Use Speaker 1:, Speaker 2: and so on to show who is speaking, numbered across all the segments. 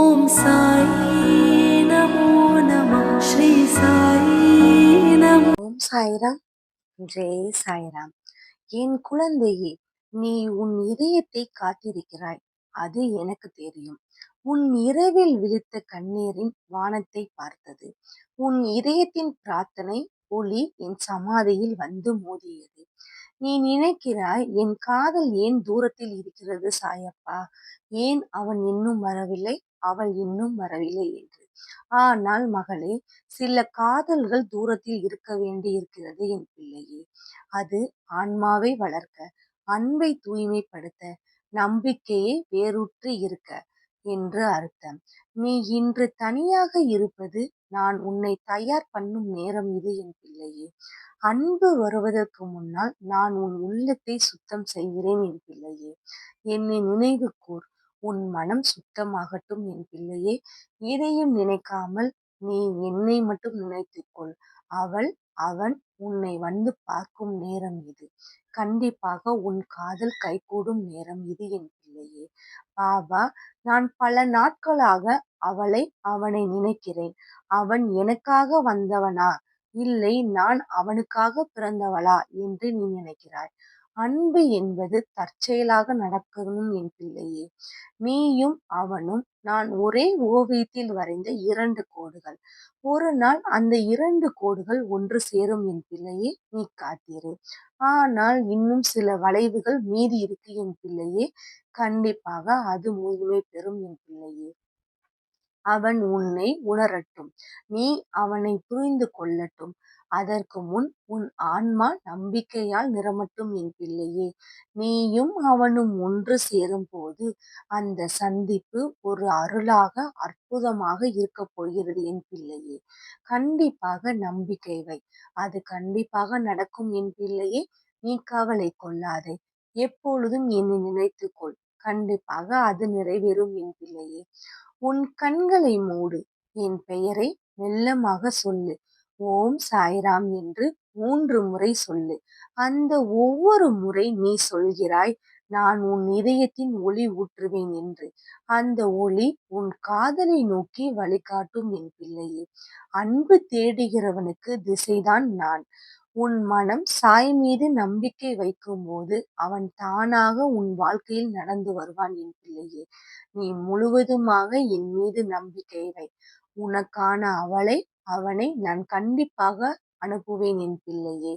Speaker 1: ஓம் சாயி நமோ நம ஸ்ரீ சாயி நமோ.
Speaker 2: ஓம் சாய்ராம். ஜெய் சாய்ராம். என் குழந்தையே, நீ உன் இதயத்தை காத்திருக்கிறாய், அது எனக்கு தெரியும். உன் இரவில் விழித்த கண்ணீரின் வானத்தை பார்த்தது. உன் இதயத்தின் பிரார்த்தனை ஒளி என் சமாதியில் வந்து மோதியது. நீ நினைக்கிறாய், என் காதல் ஏன் தூரத்தில் இருக்கிறது சாயப்பா, ஏன் அவன் இன்னும் வரவில்லை, அவள் இன்னும் வரவில்லை என்று. ஆனால் மகளே, சில காதல்கள் தூரத்தில் இருக்க வேண்டி இருக்கிறது என் பிள்ளையே. அது ஆன்மாவை வளர்க்க, அன்பை தூய்மைப்படுத்த, நம்பிக்கையை வேரூற்றி இருக்க என்று அர்த்தம். நீ இன்று தனியாக இருப்பது நான் உன்னை தயார் பண்ணும் நேரம் இது என் பிள்ளையே. அன்பு வருவதற்கு முன்னால் நான் உன் உள்ளத்தை சுத்தம் செய்கிறேன் என் பிள்ளையே. என்னை நினைவு கூர், உன் மனம் சுத்தமாகட்டும் என் பிள்ளையே. எதையும் நினைக்காமல் நீ என்னை மட்டும் நினைத்துக்கொள். அவன் உன்னை வந்து பார்க்கும் நேரம் இது. கண்டிப்பாக உன் காதல் கைகூடும் நேரம் இது என் பிள்ளையே. பாபா, நான் பல நாட்களாக அவனை நினைக்கிறேன். அவன் எனக்காக வந்தவனா, இல்லை நான் அவனுக்காக பிறந்தவளா என்று நீ நினைக்கிறாய். அன்பு என்பது தற்செயலாக நடக்கணும் என் பிள்ளையே. நீயும் அவனும் நான் ஒரே ஓவியத்தில் வரைந்த 2 கோடுகள். ஒரு நாள் அந்த 2 கோடுகள் ஒன்று சேரும் என் பிள்ளையே, நீ காத்திரு. ஆனால் இன்னும் சில வளைவுகள் மீதி இருக்கு என் பிள்ளையே. கண்டிப்பாக அது முழுமை பெறும் என் பிள்ளையே. அவன் உன்னை உணரட்டும், நீ அவனை புரிந்து கொள்ளட்டும். அதற்கு முன் உன் ஆன்மா நம்பிக்கையால் நிரம்பட்டும் என் பிள்ளையே. நீயும் அவனும் ஒன்று சேரும் போது அந்த சந்திப்பு ஒரு அருளாக, அற்புதமாக இருக்கப் போகிறது என் பிள்ளையே. கண்டிப்பாக நம்பிக்கை வை, அது கண்டிப்பாக நடக்கும் என் பிள்ளையே. நீ கவலை கொள்ளாதே, எப்பொழுதும் என்னை நினைத்துக்கொள். கண்டிப்பாக அது நிறைவேறும் என் பிள்ளையே. உன் கண்களை மூடு, என் பெயரை மெல்லமாக சொல்லு. ஓம் சாய்ராம் என்று 3 முறை சொல்லு. அந்த ஒவ்வொரு முறை நீ சொல்கிறாய், நான் உன் இதயத்தின் ஒளி ஊற்றுவேன் என்று. அந்த ஒளி உன் காதலை நோக்கி வழிகாட்டும் என் பிள்ளையே. அன்பு தேடுகிறவனுக்கு திசைதான் நான். உன் மனம் சாய் மீது நம்பிக்கை வைக்கும்போது அவன் தானாக உன் வாழ்க்கையில் நடந்து வருவான் என் பிள்ளையே. நீ முழுவதுமாக என் மீது நம்பிக்கை வை. உனக்கான அவனை நான் கண்டிப்பாக அனுப்புவேன் என் பிள்ளையே.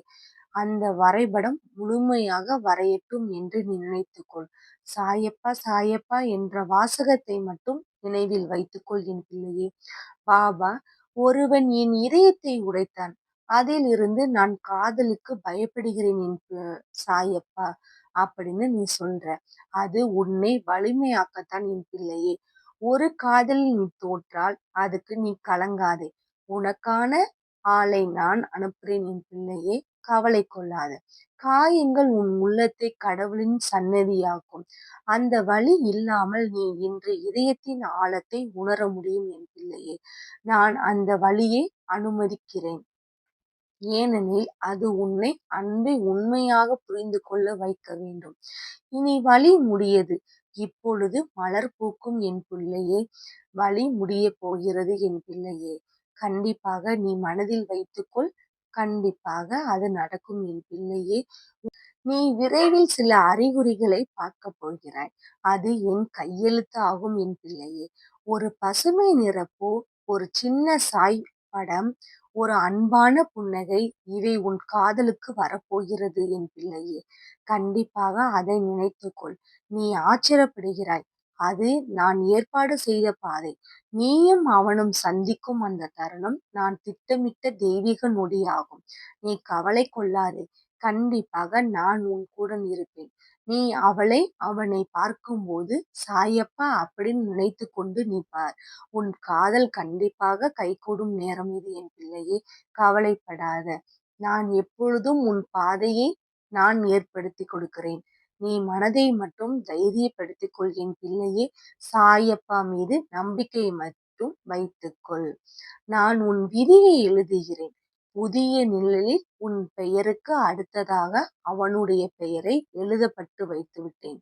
Speaker 2: அந்த வரைபடம் முழுமையாக வரையட்டும் என்று நீ நினைத்துக்கொள். சாயப்பா சாயப்பா என்ற வாசகத்தை மட்டும் நினைவில் வைத்துக்கொள் என் பிள்ளையே. பாபா, ஒருவன் என் இதயத்தை உடைத்தான், அதிலிருந்து நான் காதலுக்கு பயப்படுகிறேன் என் சாயப்பா அப்படின்னு நீ சொல்ற. அது உன்னை வலிமையாக்கத்தான் என் பிள்ளையே. ஒரு காதலில் நீ தோற்றால் அதுக்கு நீ கலங்காதே. உனக்கான ஆளை நான் அனுப்புறேன் என் பிள்ளையே. கவலை கொள்ளாத. காயங்கள் உன் உள்ளத்தை கடவுளின் சன்னதியாக்கும். அந்த வலி இல்லாமல் நீ இன்று இதயத்தின் ஆழத்தை உணர முடியும் என் பிள்ளையே. நான் அந்த வலியை அனுமதிக்கிறேன். ஏனெனில் அது உன்னை அன்பை உண்மையாக புரிந்து கொள்ள வைக்க வேண்டும். இனி வழி முடியது. இப்பொழுது மலர் பூக்கும் என் பிள்ளையே. வழி முடிய போகிறது என் பிள்ளையே. கண்டிப்பாக நீ மனதில் வைத்துக்கொள். கண்டிப்பாக அது நடக்கும் என் பிள்ளையே. நீ விரைவில் சில அறிகுறிகளை பார்க்க போகிறாய். அது என் கையெழுத்து ஆகும் என் பிள்ளையே. ஒரு பசுமை நிறப்பூ, ஒரு சின்ன சாய் படம், ஒரு அன்பான புன்னகை, இவை உன் காதலுக்கு வரப்போகிறது என் பிள்ளையே. கண்டிப்பாக அதை நினைத்துக்கொள். நீ ஆச்சரியப்படுகிறாய். அது நான் ஏற்பாடு செய்த பாதை. நீயும் அவனும் சந்திக்கும் அந்த தருணம் நான் திட்டமிட்ட தெய்வீக நொடியாகும். நீ கவலை கொள்ளாதே. கண்டிப்பாக நான் உன் கூட இருப்பேன். நீ அவனை பார்க்கும்போது சாயப்பா அப்படின்னு நினைத்து கொண்டு நீ பார். உன் காதல் கண்டிப்பாக கைகூடும் நேரம் இது என் பிள்ளையே. கவலைப்படாத. நான் எப்பொழுதும் உன் பாதையை நான் ஏற்படுத்தி கொடுக்கிறேன். நீ மனதை மட்டும் தைரியப்படுத்திக் கொள் என் பிள்ளையே. சாயப்பா மீது நம்பிக்கை மட்டும் வைத்துக்கொள். நான் உன் விதியை எழுதுகிறேன். புதிய நிழலில் உன் பெயருக்கு அடுத்ததாக அவனுடைய பெயரை எழுதப்பட்டு வைத்து விட்டேன்.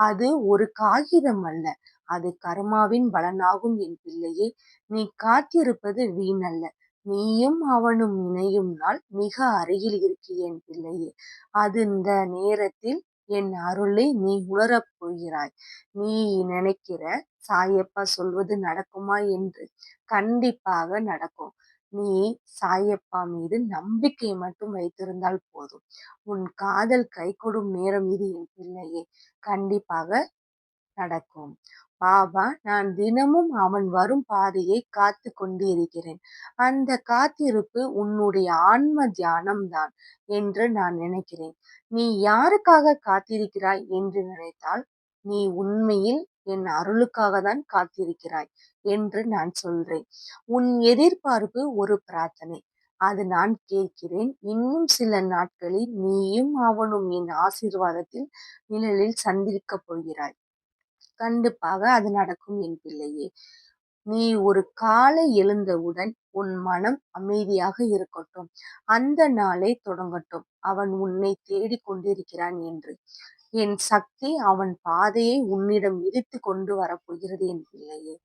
Speaker 2: அது ஒரு காகிதம் அல்ல, அது கர்மாவின் பலனாகும் என் பிள்ளையே. நீ காத்திருப்பது வீணல்ல. நீயும் அவனும் இணையும் நாள் மிக அருகில் இருக்கு என் பிள்ளையே. அது இந்த நேரத்தில் என் அருளை நீ உணரப் போகிறாய். நீ நினைக்கிற சாயப்பா சொல்வது நடக்குமா என்று? கண்டிப்பாக நடக்கும். நீ சாயப்பா மீது நம்பிக்கை மட்டும் வைத்திருந்தால் போதும். உன் காதல் கைகூடும் நேரம் இது என் பிள்ளையே. கண்டிப்பாக நடக்கும். பாபா, நான் தினமும் அவன் வரும் பாதையை காத்து கொண்டிருக்கிறேன். அந்த காத்திருப்பு உன்னுடைய ஆன்ம தியானம்தான் என்று நான் நினைக்கிறேன். நீ யாருக்காக காத்திருக்கிறாய் என்று நினைத்தால், நீ உண்மையில் என் அருளுக்காக தான் காத்திருக்கிறாய் என்று நான் சொல்றேன். உன் எதிர்பார்ப்பு ஒரு பிரார்த்தனை. அது நான் கேட்கிறேன். இன்னும் சில நாட்களில் நீயும் அவனும் என் ஆசீர்வாதத்தில் நிழலில் சந்திக்கப் போகிறாய். கண்டிப்பாக அது நடக்கும் என் பிள்ளையே. நீ ஒரு காலை எழுந்தவுடன் உன் மனம் அமைதியாக இருக்கட்டும். அந்த நாளை தொடங்கட்டும். அவன் உன்னை தேடிக் கொண்டிருக்கிறான் என்று. என் சக்தி அவன் பாதையை உன்னிடம் இழுத்து கொண்டு வரப்போகிறது என் பிள்ளையே.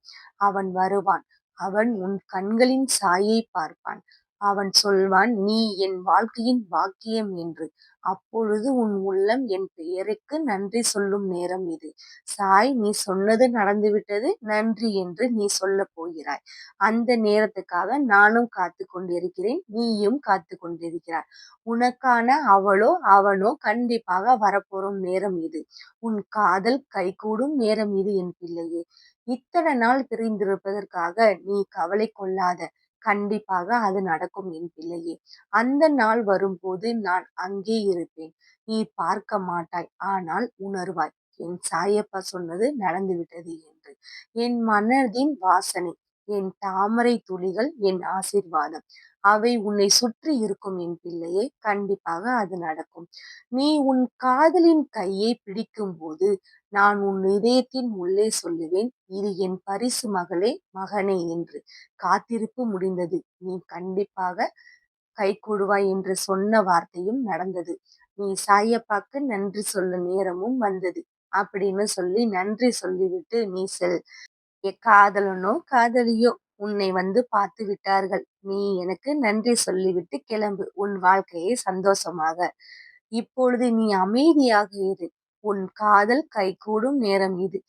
Speaker 2: அவன் வருவான். அவன் உன் கண்களின் சாயை பார்ப்பான். அவன் சொல்வான், நீ என் வாழ்க்கையின் பாக்கியம் என்று. அப்பொழுது உன் உள்ளம் என் பெயருக்கு நன்றி சொல்லும் நேரம் இது. சாய், நீ சொன்னது நடந்துவிட்டது, நன்றி என்று நீ சொல்லப் போகிறாய். அந்த நேரத்துக்காக நானும் காத்து கொண்டிருக்கிறேன். நீயும் காத்து கொண்டிருக்கிறாய். உனக்கான அவளோ அவனோ கண்டிப்பாக வரப்போறும் நேரம் இது. உன் காதல் கைகூடும் நேரம் இது என் பிள்ளையே. இத்தனை நாள் பிரிந்திருப்பதற்காக நீ கவலை கொள்ளாத. கண்டிப்பாக அது நடக்கும் என் பிள்ளையே. அந்த நாள் வரும்போது நான் அங்கே இருப்பேன். நீ பார்க்க மாட்டாய், ஆனால் உணர்வாய். என் சாயப்பா சொன்னது நடந்துவிட்டது என்று. என் மனதின் வாசனை, என் தாமரை துளிகள், என் ஆசீர்வாதம், அவை உன்னை சுற்றி இருக்கும் என் பிள்ளையே. கண்டிப்பாக அது நடக்கும். நீ உன் காதலின் கையை பிடிக்கும் போது நான் உன் இதயத்தின் உள்ளே சொல்லுவேன், இது என் பரிசு மகளே, மகனே என்று. காத்திருப்பு முடிந்தது. நீ கண்டிப்பாக கைகூடுவாய் என்று சொன்ன வார்த்தையும் நடந்தது. நீ சாயப்பாக்கு நன்றி சொல்ல நேரமும் வந்தது அப்படின்னு சொல்லி நன்றி சொல்லிவிட்டு நீ செல். காதலனோ காதலியோ உன்னை வந்து பார்த்து விட்டார்கள். நீ எனக்கு நன்றி சொல்லிவிட்டு கிளம்பு உன் வாழ்க்கையை சந்தோஷமாக. இப்பொழுது நீ அமைதியாக இரு. உன் காதல் கைகூடும் நேரம் இது.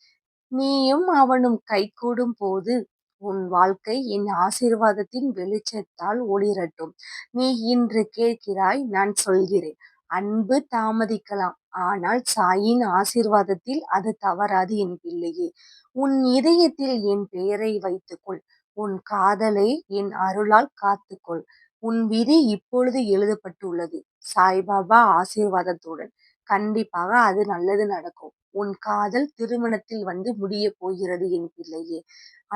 Speaker 2: நீயும் அவனும் கைகூடும் போது உன் வாழ்க்கை என் ஆசீர்வாதத்தின் வெளிச்சத்தால் ஒளிரட்டும். நீ இன்று கேட்கிறாய், நான் சொல்கிறேன். அன்பு தாமதிக்கலாம், ஆனால் சாயின் ஆசீர்வாதத்தில் அது தவறாது என் பிள்ளையே. உன் இதயத்தில் என் பெயரை வைத்துக்கொள். உன் காதலை என் அருளால் காத்துக்கொள். உன் விதி இப்பொழுது எழுதப்பட்டுள்ளது. சாய்பாபா ஆசீர்வாதத்துடன். கண்டிப்பாக அது நல்லது நடக்கும். உன் காதல் திருமணத்தில் வந்து முடிய போகிறது என் பிள்ளையே.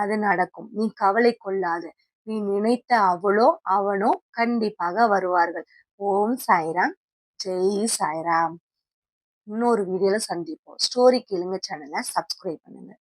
Speaker 2: அது நடக்கும். நீ கவலை கொள்ளாத. நீ நினைத்த அவளோ அவனோ கண்டிப்பாக வருவார்கள். ஓம் சாய்ராம். ஜெய் சாய்ராம். இன்னொரு வீடியோல சந்திப்போம். ஸ்டோரி கேளுங்க சேனலை சப்ஸ்கிரைப் பண்ணுங்க.